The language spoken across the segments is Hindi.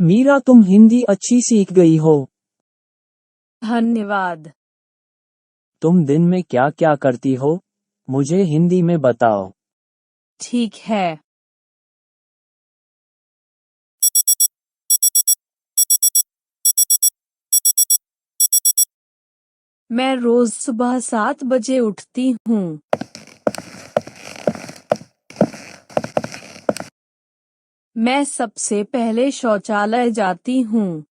मीरा, तुम हिंदी अच्छी सीख गई हो। धन्यवाद। तुम दिन में क्या क्या करती हो? मुझे हिंदी में बताओ। ठीक है। मैं रोज सुबह 7 बजे उठती हूँ। मैं सबसे पहले शौचालय जाती हूँ।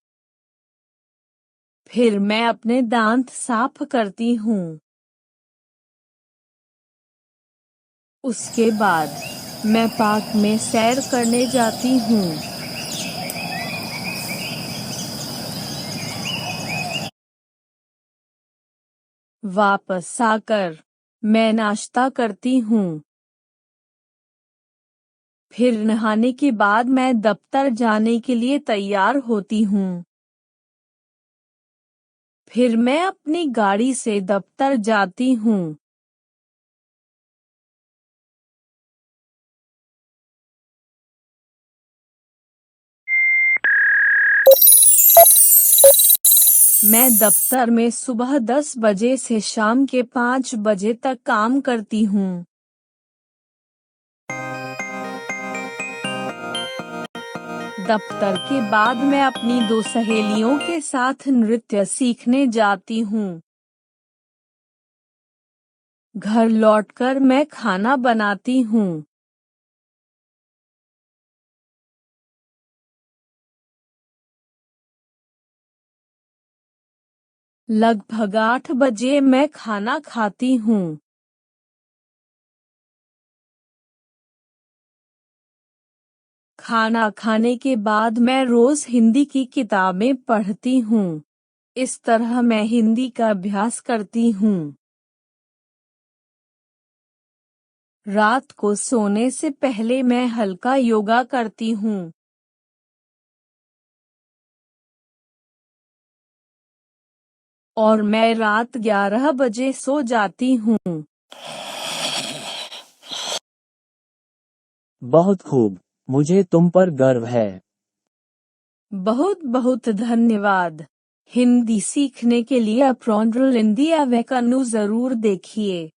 फिर मैं अपने दांत साफ करती हूँ। उसके बाद मैं पार्क में सैर करने जाती हूँ। वापस आकर मैं नाश्ता करती हूँ। फिर नहाने के बाद मैं दफ्तर जाने के लिए तैयार होती हूँ। फिर मैं अपनी गाड़ी से दफ्तर जाती हूँ। मैं दफ्तर में सुबह 10 बजे से शाम के 5 बजे तक काम करती हूँ। दफ्तर के बाद मैं अपनी 2 सहेलियों के साथ नृत्य सीखने जाती हूँ। घर लौटकर मैं खाना बनाती हूँ। लगभग 8 बजे मैं खाना खाती हूँ। खाना खाने के बाद मैं रोज हिंदी की किताबें पढ़ती हूँ। इस तरह मैं हिंदी का अभ्यास करती हूँ। रात को सोने से पहले मैं हल्का योगा करती हूँ। और मैं रात 11 बजे सो जाती हूँ। बहुत खूब, मुझे तुम पर गर्व है। बहुत बहुत धन्यवाद। हिंदी सीखने के लिए अपरॉन्ड्रल इंडिया वेकनु जरूर देखिए।